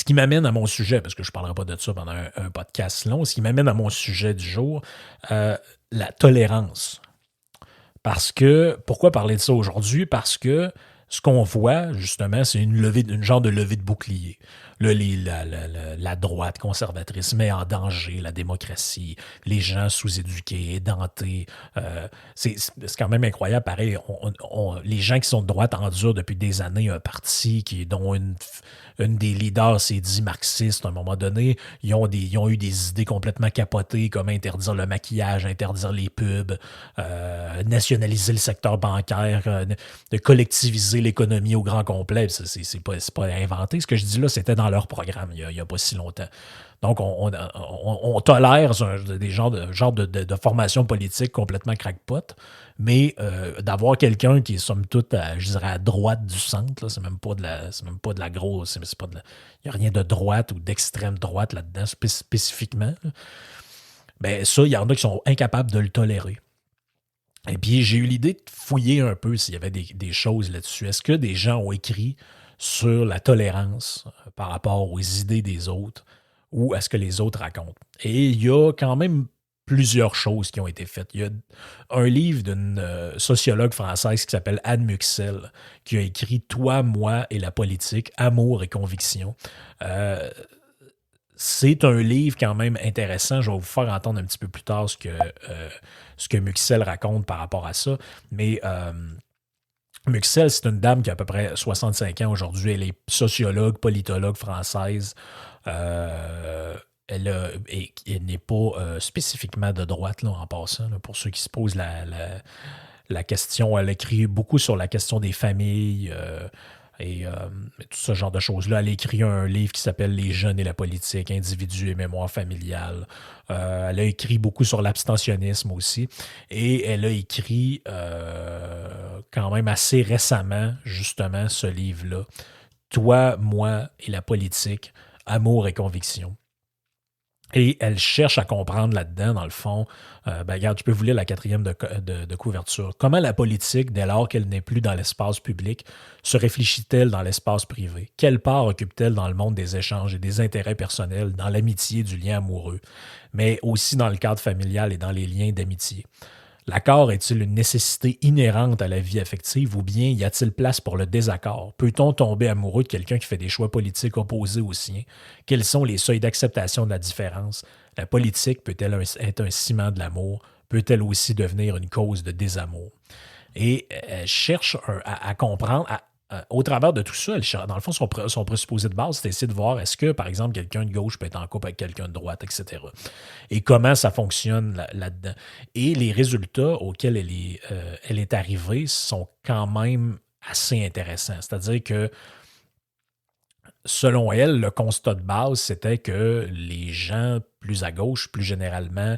qui m'amène à mon sujet, parce que je ne parlerai pas de ça pendant un podcast long, ce qui m'amène à mon sujet du jour, la tolérance. Parce que, pourquoi parler de ça aujourd'hui? Parce que ce qu'on voit, justement, c'est une genre de levée de bouclier. Là, la droite conservatrice met en danger la démocratie, les gens sous-éduqués, édentés. C'est quand même incroyable. Pareil, les gens qui sont de droite endurent depuis des années un parti dont une des leaders s'est dit marxiste à un moment donné. Ils ont eu des idées complètement capotées, comme interdire le maquillage, interdire les pubs, nationaliser le secteur bancaire, de collectiviser l'économie au grand complet. C'est pas inventé. Ce que je dis là, c'était dans leur programme il y a pas si longtemps. Donc, on tolère des genres de formation politique complètement crackpot, mais d'avoir quelqu'un qui est, somme toute, je dirais, à droite du centre, là, c'est même pas de la grosse, c'est pas il n'y a rien de droite ou d'extrême droite là-dedans spécifiquement. Là. Ben, ça, il y en a qui sont incapables de le tolérer. Et puis, j'ai eu l'idée de fouiller un peu s'il y avait des choses là-dessus. Est-ce que des gens ont écrit sur la tolérance par rapport aux idées des autres ou à ce que les autres racontent? Et il y a quand même plusieurs choses qui ont été faites. Il y a un livre d'une sociologue française qui s'appelle Anne Muxel qui a écrit « Toi, moi et la politique, amour et conviction ». C'est un livre quand même intéressant. Je vais vous faire entendre un petit peu plus tard ce que Muxel raconte par rapport à ça. Mais Muxel, c'est une dame qui a à peu près 65 ans aujourd'hui. Elle est sociologue, politologue française. Elle n'est pas spécifiquement de droite, là, en passant, là, pour ceux qui se posent la question. Elle écrit beaucoup sur la question des familles. Et tout ce genre de choses-là. Elle a écrit un livre qui s'appelle Les jeunes et la politique, individus et mémoire familiale. Elle a écrit beaucoup sur l'abstentionnisme aussi. Et elle a écrit quand même assez récemment, justement, ce livre-là. Toi, moi et la politique, amour et conviction. Et elle cherche à comprendre là-dedans, dans le fond, regarde, je peux vous lire la quatrième de couverture. Comment la politique, dès lors qu'elle n'est plus dans l'espace public, se réfléchit-elle dans l'espace privé? Quelle part occupe-t-elle dans le monde des échanges et des intérêts personnels, dans l'amitié du lien amoureux, mais aussi dans le cadre familial et dans les liens d'amitié? L'accord est-il une nécessité inhérente à la vie affective ou bien y a-t-il place pour le désaccord? Peut-on tomber amoureux de quelqu'un qui fait des choix politiques opposés aux siens? Quels sont les seuils d'acceptation de la différence? La politique peut-elle être un ciment de l'amour? Peut-elle aussi devenir une cause de désamour? Et elle cherche à comprendre, au travers de tout ça, dans le fond, son présupposé de base, c'est d'essayer de voir est-ce que, par exemple, quelqu'un de gauche peut être en couple avec quelqu'un de droite, etc. Et comment ça fonctionne là-dedans. Et les résultats auxquels elle est arrivée sont quand même assez intéressants. C'est-à-dire que, selon elle, le constat de base, c'était que les gens plus à gauche, plus généralement,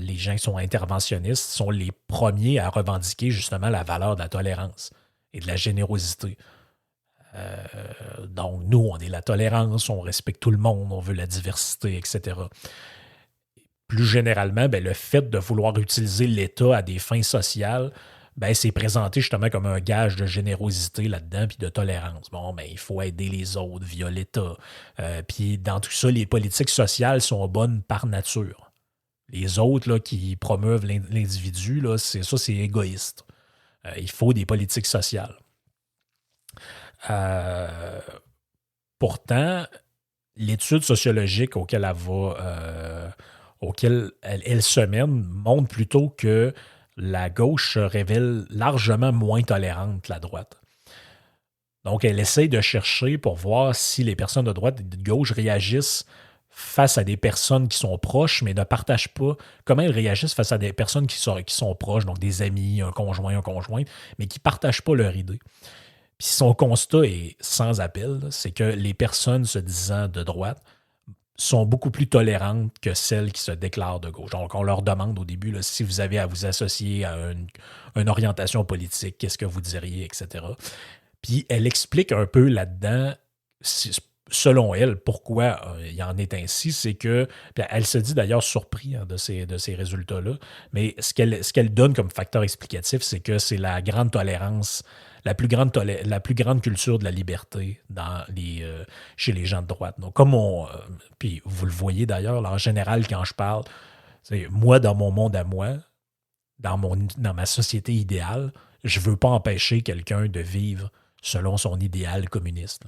les gens qui sont interventionnistes, sont les premiers à revendiquer justement la valeur de la tolérance et de la générosité. Donc, nous, on est la tolérance, on respecte tout le monde, on veut la diversité, etc. Plus généralement, le fait de vouloir utiliser l'État à des fins sociales, c'est présenté justement comme un gage de générosité là-dedans puis de tolérance. Bon, il faut aider les autres via l'État. Puis dans tout ça, les politiques sociales sont bonnes par nature. Les autres là, qui promeuvent l'individu, là, c'est égoïste. Il faut des politiques sociales. Pourtant, l'étude sociologique auquel elle se mène montre plutôt que la gauche se révèle largement moins tolérante que la droite. Donc, elle essaie de chercher pour voir si les personnes de droite et de gauche réagissent face à des personnes qui sont proches, mais ne partagent pas comment elles réagissent face à des personnes qui sont proches, donc des amis, un conjoint, mais qui ne partagent pas leur idée. Puis son constat est sans appel, c'est que les personnes se disant de droite sont beaucoup plus tolérantes que celles qui se déclarent de gauche. Donc, on leur demande au début, là, si vous avez à vous associer à une orientation politique, qu'est-ce que vous diriez, etc. Puis elle explique un peu là-dedans selon elle, pourquoi il en est ainsi, c'est que, puis elle se dit d'ailleurs surpris de ces résultats-là, mais ce qu'elle donne comme facteur explicatif, c'est que c'est la grande tolérance, la plus grande culture de la liberté chez les gens de droite. Donc, puis vous le voyez d'ailleurs, là, en général, quand je parle, c'est moi, dans mon monde à moi, dans ma société idéale, je ne veux pas empêcher quelqu'un de vivre selon son idéal communiste.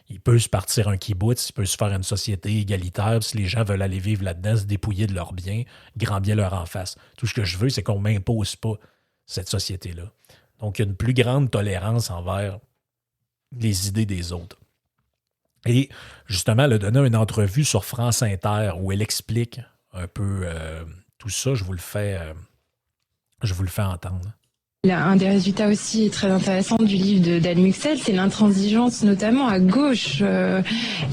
Il peut se partir un kibbutz, il peut se faire une société égalitaire, si les gens veulent aller vivre là-dedans, se dépouiller de leurs biens, grand bien leur en face. Tout ce que je veux, c'est qu'on ne m'impose pas cette société-là. Donc, il y a une plus grande tolérance envers les idées des autres. Et justement, elle a donné une entrevue sur France Inter où elle explique un peu tout ça. Je vous le fais entendre. Un des résultats aussi très intéressants du livre d'Anne Muxel, c'est l'intransigeance, notamment à gauche.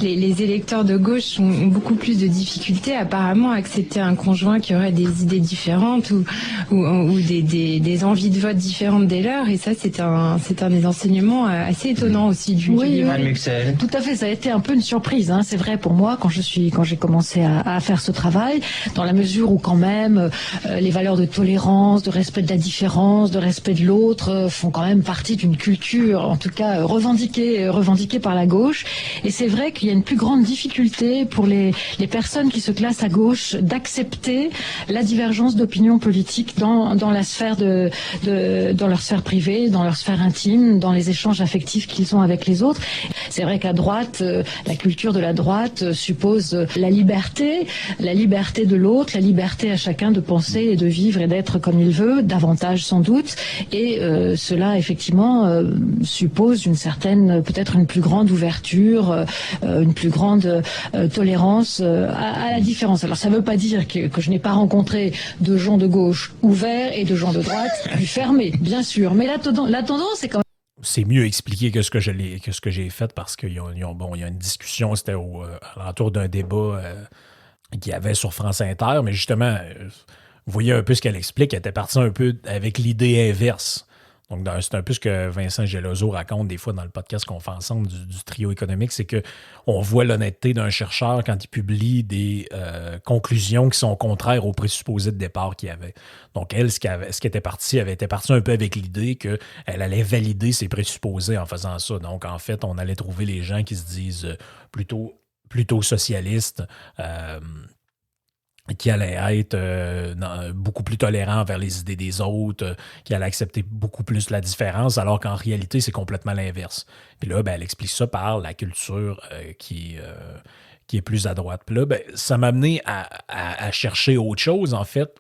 Les électeurs de gauche ont beaucoup plus de difficultés apparemment à accepter un conjoint qui aurait des idées différentes ou des envies de vote différentes des leurs. Et ça, c'est un des enseignements assez étonnants aussi du livre. Anne Muxel. Tout à fait, ça a été un peu une surprise. C'est vrai pour moi quand j'ai commencé à faire ce travail, dans la mesure où quand même les valeurs de tolérance, de respect de la différence, de respect de l'autre font quand même partie d'une culture, en tout cas revendiquée par la gauche. Et c'est vrai qu'il y a une plus grande difficulté pour les personnes qui se classent à gauche d'accepter la divergence d'opinion politique dans la sphère dans leur sphère privée, dans leur sphère intime, dans les échanges affectifs qu'ils ont avec les autres. C'est vrai qu'à droite, la culture de la droite suppose la liberté de l'autre, la liberté à chacun de penser et de vivre et d'être comme il veut, davantage sans doute. Et cela, effectivement, suppose peut-être une plus grande ouverture, une plus grande tolérance à la différence. Alors, ça ne veut pas dire que je n'ai pas rencontré de gens de gauche ouverts et de gens de droite plus fermés, bien sûr. Mais la tendance est quand même... C'est mieux expliqué que ce que j'ai fait parce qu'il y a une discussion, c'était à l'entour d'un débat qu'il y avait sur France Inter, mais justement, vous voyez un peu ce qu'elle explique, elle était partie un peu avec l'idée inverse. Donc, c'est un peu ce que Vincent Geloso raconte des fois dans le podcast qu'on fait ensemble du trio économique, c'est qu'on voit l'honnêteté d'un chercheur quand il publie des conclusions qui sont contraires aux présupposés de départ qu'il y avait. Donc, elle, elle était partie un peu avec l'idée qu'elle allait valider ses présupposés en faisant ça. Donc, en fait, on allait trouver les gens qui se disent plutôt socialistes, qui allait être beaucoup plus tolérant envers les idées des autres, qui allait accepter beaucoup plus la différence, alors qu'en réalité, c'est complètement l'inverse. Puis là, elle explique ça par la culture qui est plus à droite. Puis là, ça m'a amené à chercher autre chose, en fait.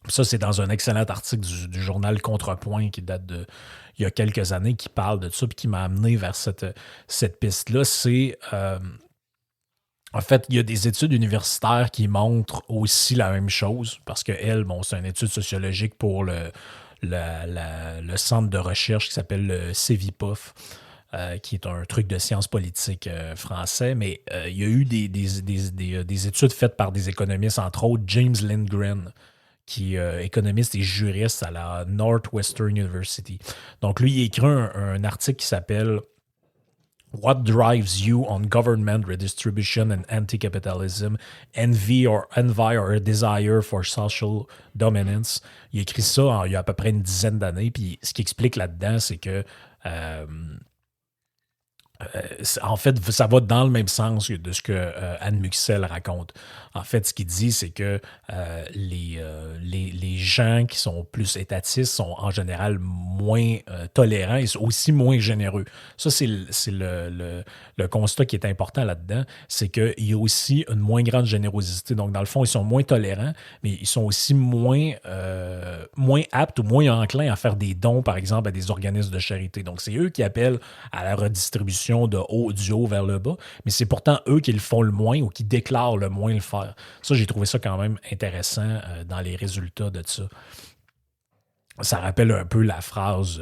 Ça, c'est dans un excellent article du journal Contrepoint qui date il y a quelques années, qui parle de ça, puis qui m'a amené vers cette piste-là. C'est... En fait, il y a des études universitaires qui montrent aussi la même chose, parce qu'elle, c'est une étude sociologique pour le centre de recherche qui s'appelle le CEVIPOF, qui est un truc de sciences politiques français, mais il y a eu des études faites par des économistes, entre autres James Lindgren, qui est économiste et juriste à la Northwestern University. Donc lui, il a écrit un article qui s'appelle What drives you on government redistribution and anti-capitalism, envy or a desire for social dominance? Il a écrit ça il y a à peu près une dizaine d'années, puis ce qu'il explique là-dedans, c'est que en fait, ça va dans le même sens de ce que Anne Muxel raconte. En fait, ce qu'il dit, c'est que les gens qui sont plus étatistes sont en général moins tolérants et aussi moins généreux. Ça, c'est le constat qui est important là-dedans, c'est qu'il y a aussi une moins grande générosité. Donc, dans le fond, ils sont moins tolérants, mais ils sont aussi moins aptes ou moins enclins à faire des dons, par exemple, à des organismes de charité. Donc, c'est eux qui appellent à la redistribution du haut vers le bas, mais c'est pourtant eux qui le font le moins ou qui déclarent le moins le faire. Ça, j'ai trouvé ça quand même intéressant dans les résultats de ça. Ça rappelle un peu la phrase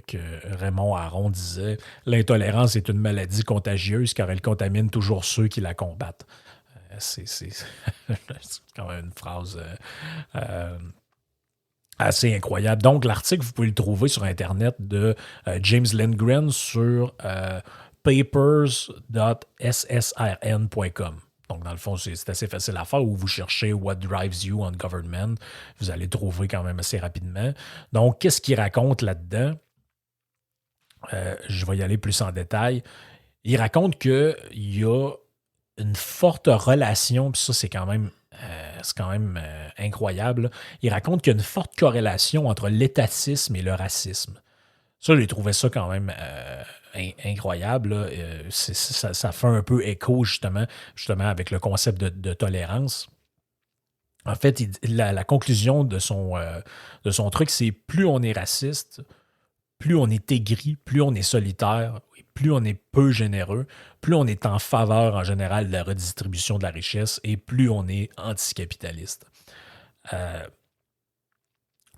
que Raymond Aron disait « L'intolérance est une maladie contagieuse car elle contamine toujours ceux qui la combattent. » C'est quand même une phrase assez incroyable. Donc, l'article, vous pouvez le trouver sur Internet de James Lindgren sur papers.ssrn.com. Donc, dans le fond, c'est assez facile à faire où vous cherchez What drives you on government. Vous allez trouver quand même assez rapidement. Donc, qu'est-ce qu'il raconte là-dedans? Je vais y aller plus en détail. Il raconte qu'il y a une forte relation, puis ça, c'est quand même incroyable. Il raconte qu'il y a une forte corrélation entre l'étatisme et le racisme. Ça, j'ai trouvé ça quand même incroyable. Là. Ça fait un peu écho, justement avec le concept de tolérance. En fait, la conclusion de son truc, c'est plus on est raciste, plus on est aigri, plus on est solitaire, plus on est peu généreux, plus on est en faveur en général de la redistribution de la richesse et plus on est anticapitaliste.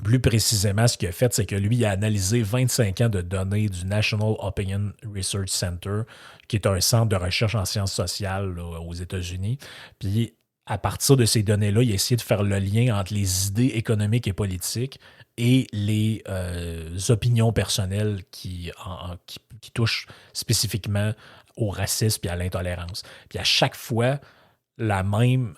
Plus précisément, ce qu'il a fait, c'est que lui, il a analysé 25 ans de données du National Opinion Research Center, qui est un centre de recherche en sciences sociales là, aux États-Unis. Puis, à partir de ces données-là, il a essayé de faire le lien entre les idées économiques et politiques et les opinions personnelles qui touchent spécifiquement au racisme et à l'intolérance. Puis à chaque fois, la même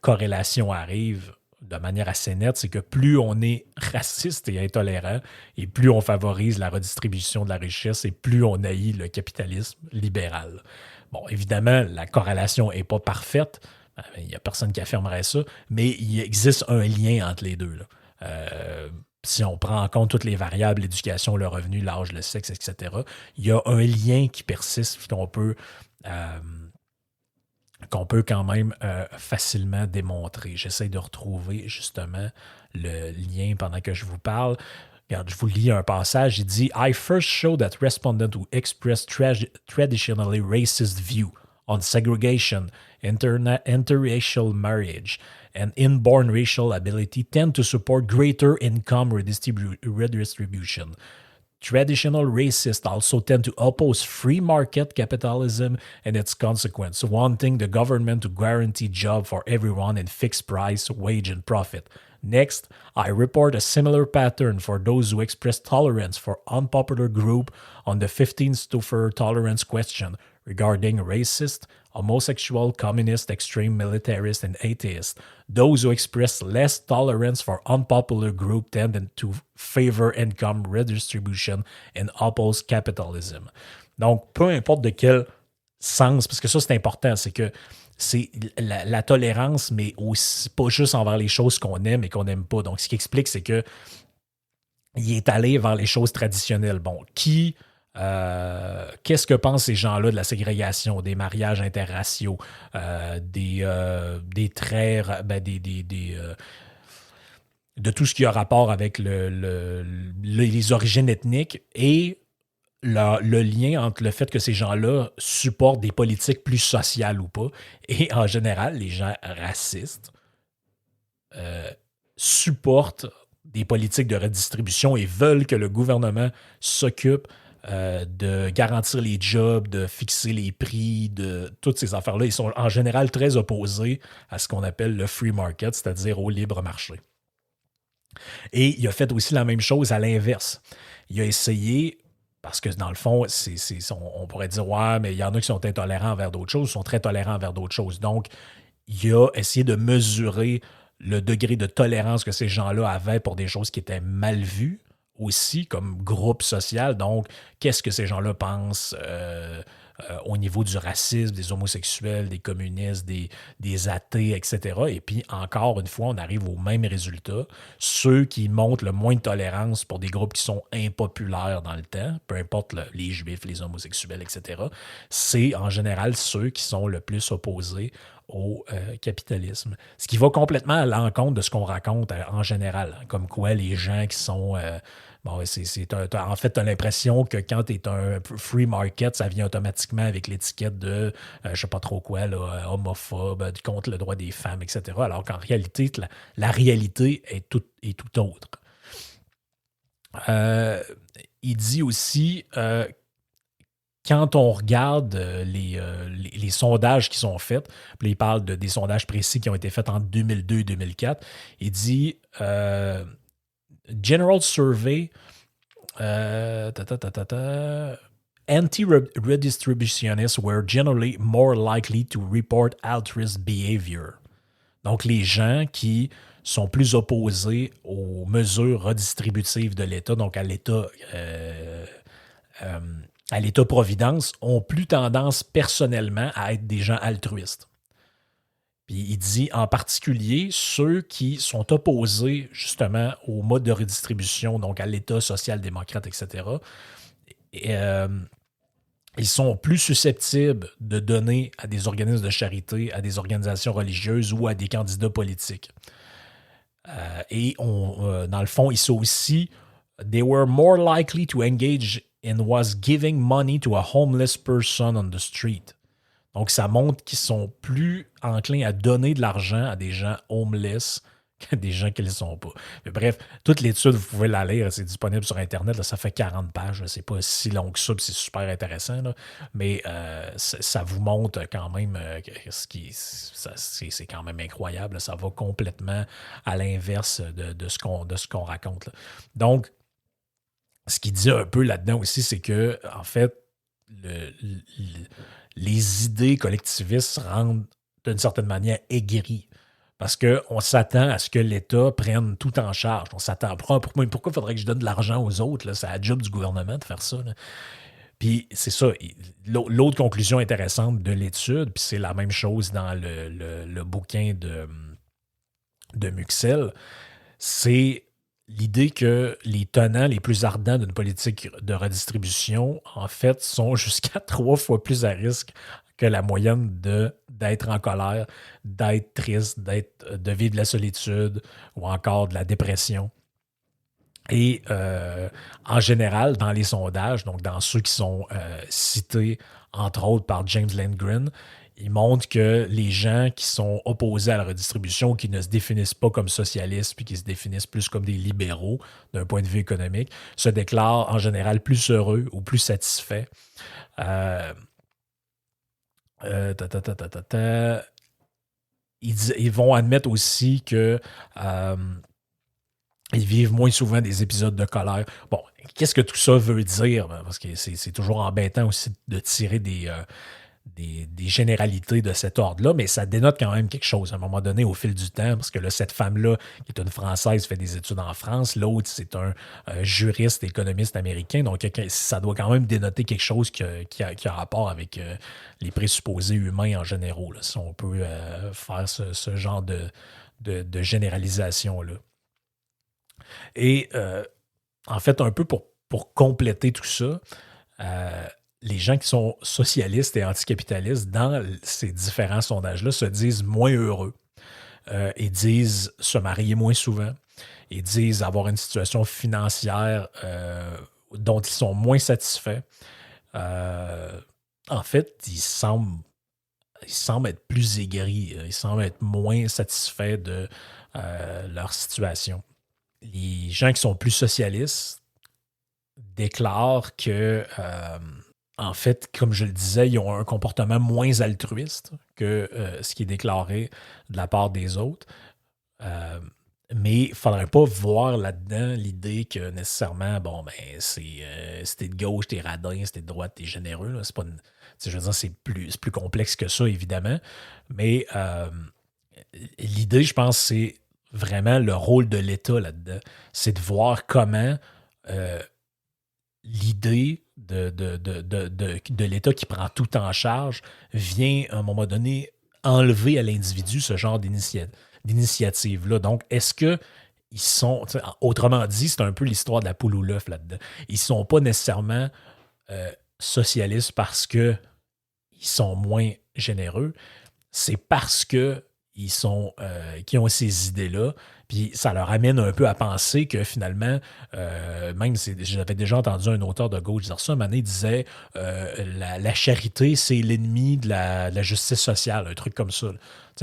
corrélation arrive de manière assez nette, c'est que plus on est raciste et intolérant, et plus on favorise la redistribution de la richesse, et plus on haït le capitalisme libéral. Bon, évidemment, la corrélation n'est pas parfaite, il n'y a personne qui affirmerait ça, mais il existe un lien entre les deux. Là. Si on prend en compte toutes les variables, l'éducation, le revenu, l'âge, le sexe, etc., il y a un lien qui persiste qu'on peut quand même facilement démontrer. J'essaie de retrouver justement le lien pendant que je vous parle. Regarde, je vous lis un passage. Il dit « I first showed that respondents who express traditionally racist view on segregation, interracial marriage, and inborn racial ability tend to support greater income redistribution. Traditional racists also tend to oppose free market capitalism and its consequence, wanting the government to guarantee jobs for everyone and fixed price, wage, and profit. Next, I report a similar pattern for those who express tolerance for unpopular group on the 15th Stouffer tolerance question regarding racist, homosexual, communist, extreme militarist, and atheist. Those who express less tolerance for unpopular group tend to favor income redistribution and oppose capitalism. » Donc, peu importe de quel sens, parce que ça, c'est important, c'est que c'est la tolérance, mais aussi pas juste envers les choses qu'on aime et qu'on n'aime pas. Donc, ce qui explique, c'est que il est allé vers les choses traditionnelles. Bon, qu'est-ce que pensent ces gens-là de la ségrégation, des mariages interraciaux, des traits, de tout ce qui a rapport avec les origines ethniques et le lien entre le fait que ces gens-là supportent des politiques plus sociales ou pas. Et en général, les gens racistes supportent des politiques de redistribution et veulent que le gouvernement s'occupe de garantir les jobs, de fixer les prix, de toutes ces affaires-là. Ils sont en général très opposés à ce qu'on appelle le free market, c'est-à-dire au libre marché. Et il a fait aussi la même chose à l'inverse. Il a essayé, parce que dans le fond, on pourrait dire « Ouais, mais il y en a qui sont intolérants envers d'autres choses, sont très tolérants envers d'autres choses. » Donc, il a essayé de mesurer le degré de tolérance que ces gens-là avaient pour des choses qui étaient mal vues, aussi comme groupe social. Donc, qu'est-ce que ces gens-là pensent au niveau du racisme, des homosexuels, des communistes, des athées, etc. Et puis, encore une fois, on arrive au même résultat. Ceux qui montrent le moins de tolérance pour des groupes qui sont impopulaires dans le temps, peu importe les juifs, les homosexuels, etc., c'est en général ceux qui sont le plus opposés au capitalisme. Ce qui va complètement à l'encontre de ce qu'on raconte en général, comme quoi les gens qui sont... en fait, tu as l'impression que quand tu es un free market, ça vient automatiquement avec l'étiquette de, je sais pas trop quoi, là, homophobe, contre le droit des femmes, etc. Alors qu'en réalité, la réalité est tout autre. Il dit aussi... quand on regarde les sondages qui sont faits, puis il parle des sondages précis qui ont été faits en 2002 et 2004, il dit General Survey anti-redistributionists were generally more likely to report altruist behavior. Donc, les gens qui sont plus opposés aux mesures redistributives de l'État, donc à l'État-providence, ont plus tendance personnellement à être des gens altruistes. Puis il dit en particulier ceux qui sont opposés justement au mode de redistribution, donc à l'État social-démocrate, etc., ils sont plus susceptibles de donner à des organismes de charité, à des organisations religieuses ou à des candidats politiques. Dans le fond, ils sont aussi they were more likely to engage in was giving money to a homeless person on the street. Donc, ça montre qu'ils sont plus enclins à donner de l'argent à des gens homeless que des gens qui ne le sont pas. Mais bref, toute l'étude, vous pouvez la lire, c'est disponible sur Internet, là, ça fait 40 pages, c'est pas si long que ça, puis c'est super intéressant, là, mais ça vous montre quand même c'est quand même incroyable, là, ça va complètement à l'inverse de ce qu'on raconte. Là. Donc, ce qu'il dit un peu là-dedans aussi, c'est que, en fait, les idées collectivistes rendent d'une certaine manière aigries. Parce qu'on s'attend à ce que l'État prenne tout en charge. On s'attend. Pourquoi il faudrait que je donne de l'argent aux autres? Là? C'est la job du gouvernement de faire ça. Là. Puis c'est ça. L'autre conclusion intéressante de l'étude, puis c'est la même chose dans le bouquin de Muxel, c'est l'idée que les tenants les plus ardents d'une politique de redistribution, en fait, sont jusqu'à 3 fois plus à risque que la moyenne d'être en colère, d'être triste, de vivre de la solitude ou encore de la dépression. Et en général, dans les sondages, donc dans ceux qui sont cités, entre autres par James Landgren, il montre que les gens qui sont opposés à la redistribution, qui ne se définissent pas comme socialistes, puis qui se définissent plus comme des libéraux d'un point de vue économique, se déclarent en général plus heureux ou plus satisfaits. Ils vont admettre aussi que ils vivent moins souvent des épisodes de colère. Bon, qu'est-ce que tout ça veut dire? Parce que c'est toujours embêtant aussi de tirer des généralités de cet ordre-là, mais ça dénote quand même quelque chose à un moment donné au fil du temps, parce que là, cette femme-là, qui est une Française, fait des études en France, l'autre, c'est un juriste, économiste américain, donc ça doit quand même dénoter quelque chose qui a rapport avec les présupposés humains en général, là, si on peut faire ce genre de généralisation-là. Et en fait, un peu pour compléter tout ça, les gens qui sont socialistes et anticapitalistes dans ces différents sondages-là se disent moins heureux. Ils disent se marier moins souvent. Ils disent avoir une situation financière dont ils sont moins satisfaits. En fait, ils semblent être plus aigris. Ils semblent être moins satisfaits de leur situation. Les gens qui sont plus socialistes déclarent que en fait, comme je le disais, ils ont un comportement moins altruiste que ce qui est déclaré de la part des autres. Mais il ne faudrait pas voir là-dedans l'idée que nécessairement, si t'es de gauche, t'es radin, si t'es de droite, t'es généreux. Là. C'est pas je veux dire, c'est plus complexe que ça, évidemment. Mais l'idée, je pense, c'est vraiment le rôle de l'État là-dedans. C'est de voir comment l'idée de l'État qui prend tout en charge vient, à un moment donné, enlever à l'individu ce genre d'initiative-là. Donc, est-ce que ils sont... Autrement dit, c'est un peu l'histoire de la poule ou l'œuf là-dedans. Ils ne sont pas nécessairement socialistes parce qu'ils sont moins généreux. C'est parce que qui ont ces idées-là, puis ça leur amène un peu à penser que finalement, j'avais déjà entendu un auteur de gauche dire ça, un moment donné, il disait la charité, c'est l'ennemi de la justice sociale, un truc comme ça.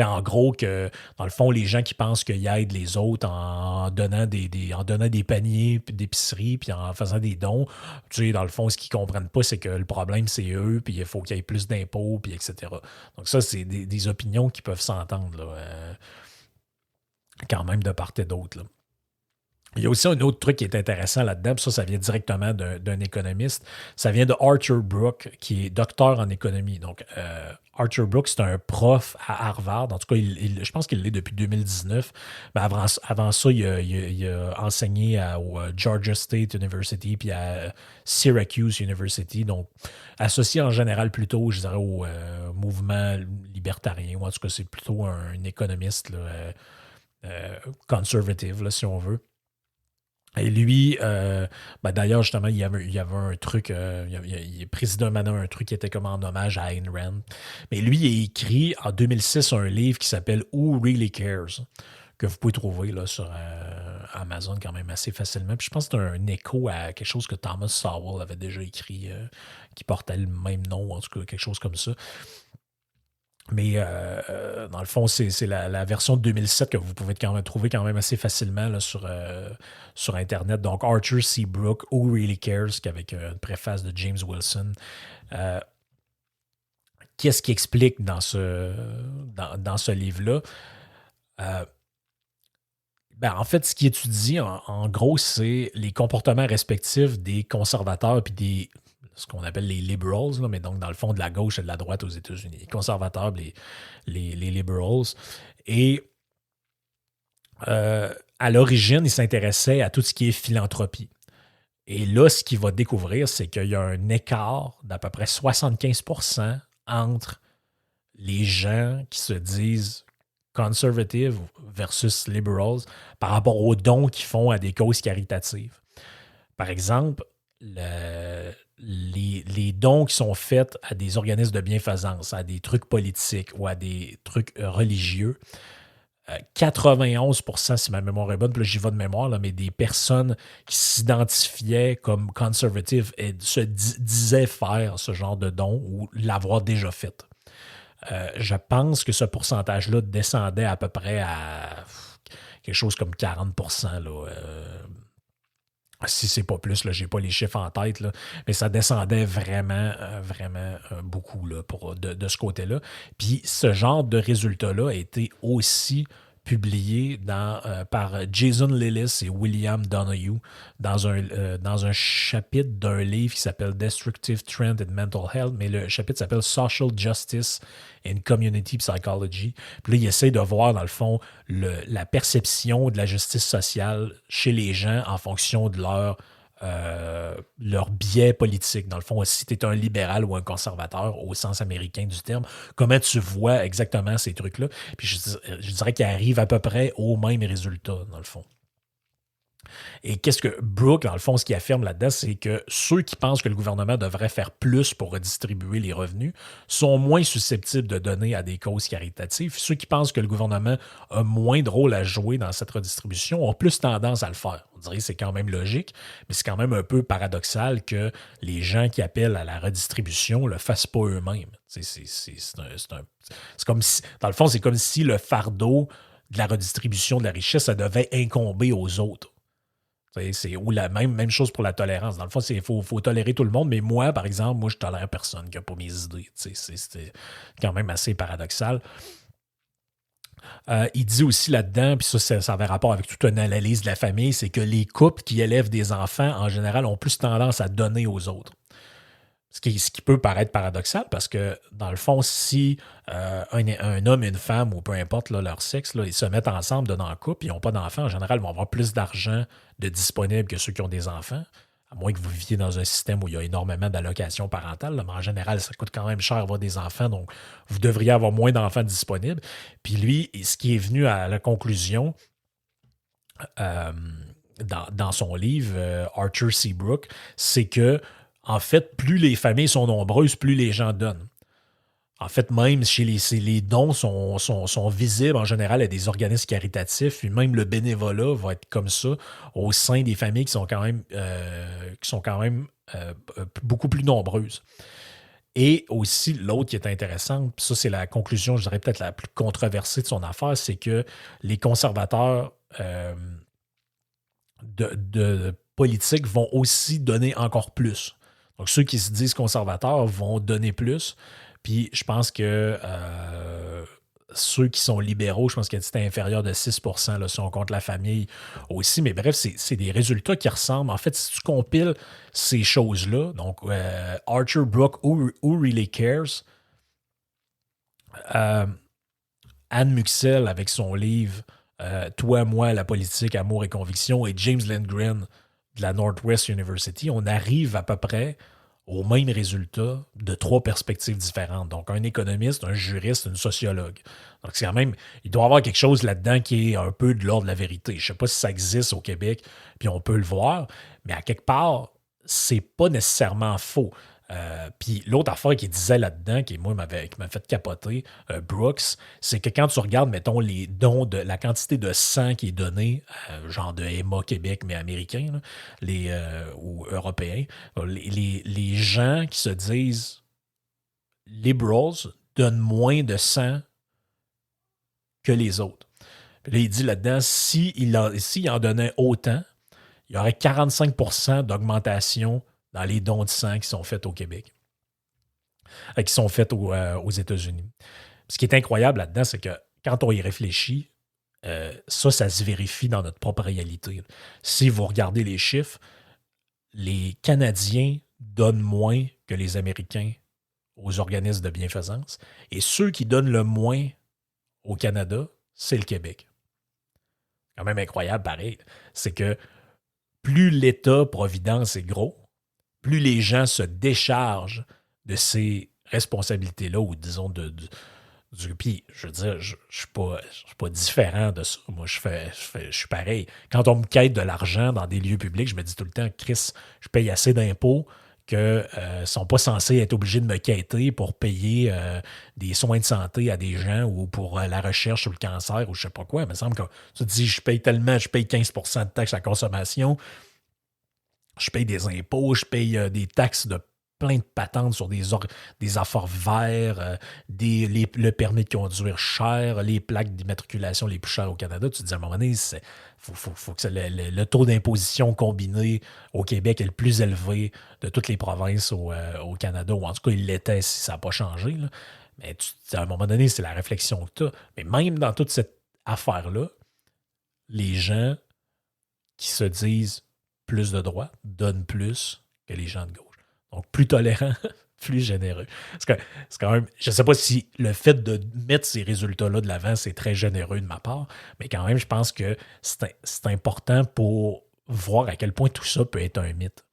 En gros, que dans le fond, les gens qui pensent qu'ils aident les autres en donnant des paniers d'épicerie puis en faisant des dons, dans le fond, ce qu'ils ne comprennent pas, c'est que le problème, c'est eux, puis il faut qu'il y ait plus d'impôts, puis etc. Donc ça, c'est des opinions qui peuvent s'entendre, là, quand même de part et d'autre. Là. Il y a aussi un autre truc qui est intéressant là-dedans, puis ça vient directement d'un économiste. Ça vient de Arthur Brooke, qui est docteur en économie. Donc, Arthur Brooke, c'est un prof à Harvard. En tout cas, je pense qu'il l'est depuis 2019. Mais avant ça, il a enseigné au Georgia State University puis à Syracuse University. Donc, associé en général plutôt, je dirais, au mouvement libertarien. Ou en tout cas, c'est plutôt un économiste là, conservative, là, si on veut. Et lui, d'ailleurs, justement, il y avait un truc, il président maintenant un truc qui était comme en hommage à Ayn Rand. Mais lui, il a écrit en 2006 un livre qui s'appelle Who Really Cares, que vous pouvez trouver là, sur Amazon quand même assez facilement. Puis je pense que c'est un écho à quelque chose que Thomas Sowell avait déjà écrit, qui portait le même nom, en tout cas, quelque chose comme ça. Mais dans le fond, c'est la version de 2007 que vous pouvez quand même trouver quand même assez facilement là, sur Internet. Donc, Arthur C. Brooke, Who Really Cares, avec une préface de James Wilson. Qu'est-ce qu'il explique dans ce livre-là? En fait, ce qu'il étudie, en gros, c'est les comportements respectifs des conservateurs puis ce qu'on appelle les liberals, là, mais donc dans le fond de la gauche et de la droite aux États-Unis. Les conservateurs, les liberals. Et à l'origine, il s'intéressait à tout ce qui est philanthropie. Et là, ce qu'il va découvrir, c'est qu'il y a un écart d'à peu près 75% entre les gens qui se disent conservative versus liberals par rapport aux dons qu'ils font à des causes caritatives. Par exemple, les dons qui sont faits à des organismes de bienfaisance, à des trucs politiques ou à des trucs religieux, 91%, si ma mémoire est bonne, puis là j'y vais de mémoire, là, mais des personnes qui s'identifiaient comme conservatives et disaient faire ce genre de dons ou l'avoir déjà fait. Je pense que ce pourcentage-là descendait à peu près à quelque chose comme 40%. Là, si c'est pas plus, je n'ai pas les chiffres en tête, là, mais ça descendait vraiment beaucoup là, de ce côté-là. Puis ce genre de résultat-là a été aussi publié par Jason Lillis et William Donoghue dans un chapitre d'un livre qui s'appelle Destructive Trend in Mental Health, mais le chapitre s'appelle Social Justice and Community Psychology. Puis là, il essaie de voir, dans le fond, la perception de la justice sociale chez les gens en fonction de leur biais politique. Dans le fond, si tu es un libéral ou un conservateur au sens américain du terme, comment tu vois exactement ces trucs-là? Puis je dirais qu'ils arrivent à peu près au même résultat, dans le fond. Et qu'est-ce que Brooke, dans le fond, ce qu'il affirme là-dedans, c'est que ceux qui pensent que le gouvernement devrait faire plus pour redistribuer les revenus sont moins susceptibles de donner à des causes caritatives. Ceux qui pensent que le gouvernement a moins de rôle à jouer dans cette redistribution ont plus tendance à le faire. On dirait que c'est quand même logique, mais c'est quand même un peu paradoxal que les gens qui appellent à la redistribution ne le fassent pas eux-mêmes. C'est comme si, dans le fond, c'est comme si le fardeau de la redistribution de la richesse, ça devait incomber aux autres. Ou la même chose pour la tolérance. Dans le fond, il faut tolérer tout le monde, mais moi, par exemple, je tolère personne qui n'a pas mes idées. C'était quand même assez paradoxal. Il dit aussi là-dedans, puis ça avait rapport avec toute une analyse de la famille, c'est que les couples qui élèvent des enfants, en général, ont plus tendance à donner aux autres. Ce qui peut paraître paradoxal parce que, dans le fond, si un homme et une femme, ou peu importe là, leur sexe, là, ils se mettent ensemble, donnent en couple, ils n'ont pas d'enfants, en général, ils vont avoir plus d'argent de disponible que ceux qui ont des enfants, à moins que vous viviez dans un système où il y a énormément d'allocations parentales, là, mais en général, ça coûte quand même cher avoir des enfants, donc vous devriez avoir moins d'enfants disponibles. Puis lui, ce qui est venu à la conclusion dans son livre, Arthur C. Brooke, c'est que en fait, plus les familles sont nombreuses, plus les gens donnent. En fait, même chez les dons sont visibles en général à des organismes caritatifs, puis même le bénévolat va être comme ça au sein des familles qui sont quand même beaucoup plus nombreuses. Et aussi, l'autre qui est intéressante, puis ça c'est la conclusion, je dirais peut-être la plus controversée de son affaire, c'est que les conservateurs de politique vont aussi donner encore plus. Donc, ceux qui se disent conservateurs vont donner plus. Puis, je pense que ceux qui sont libéraux, je pense que c'était inférieur de 6%, là, si on compte la famille aussi. Mais bref, c'est des résultats qui ressemblent. En fait, si tu compiles ces choses-là, donc Archer Brook, Who Really Cares, Anne Muxel avec son livre Toi, moi, la politique, amour et conviction, et James Lindgren de la Northwest University, on arrive à peu près au même résultat de 3 perspectives différentes. Donc, un économiste, un juriste, une sociologue. Donc, c'est quand même, il doit y avoir quelque chose là-dedans qui est un peu de l'ordre de la vérité. Je ne sais pas si ça existe au Québec, puis on peut le voir, mais à quelque part, c'est pas nécessairement faux. Puis l'autre affaire qu'il disait là-dedans, qui moi qui m'a fait capoter, Brooks, c'est que quand tu regardes, mettons, les dons de la quantité de sang qui est donnée, genre de Emma Québec, mais américain, là, ou européen, les gens qui se disent liberals donnent moins de sang que les autres. Puis là, il dit là-dedans, s'il en donnait autant, il y aurait 45% d'augmentation dans les dons de sang qui sont faits au Québec, qui sont faits aux États-Unis. Ce qui est incroyable là-dedans, c'est que quand on y réfléchit, ça se vérifie dans notre propre réalité. Si vous regardez les chiffres, les Canadiens donnent moins que les Américains aux organismes de bienfaisance, et ceux qui donnent le moins au Canada, c'est le Québec. C'est quand même incroyable, pareil. C'est que plus l'État-providence est gros, plus les gens se déchargent de ces responsabilités-là, ou disons puis, je veux dire, je ne suis pas différent de ça. Moi, je suis pareil. Quand on me quête de l'argent dans des lieux publics, je me dis tout le temps, Chris, je paye assez d'impôts qu'ils ne sont pas censés être obligés de me quêter pour payer des soins de santé à des gens ou pour la recherche sur le cancer ou je ne sais pas quoi. Il me semble que tu te dis, je paye 15% de taxes à la consommation, je paye des impôts, je paye des taxes de plein de patentes sur des affaires verts, le permis de conduire cher, les plaques d'immatriculation les plus chères au Canada. Tu te dis à un moment donné, faut que le taux d'imposition combiné au Québec est le plus élevé de toutes les provinces au Canada, ou en tout cas, il l'était si ça n'a pas changé. Là. Mais à un moment donné, c'est la réflexion que tu as. Mais même dans toute cette affaire-là, les gens qui se disent plus de droite donnent plus que les gens de gauche. Donc, plus tolérant, plus généreux. C'est quand même, je ne sais pas si le fait de mettre ces résultats-là de l'avant, c'est très généreux de ma part, mais quand même, je pense que c'est important pour voir à quel point tout ça peut être un mythe.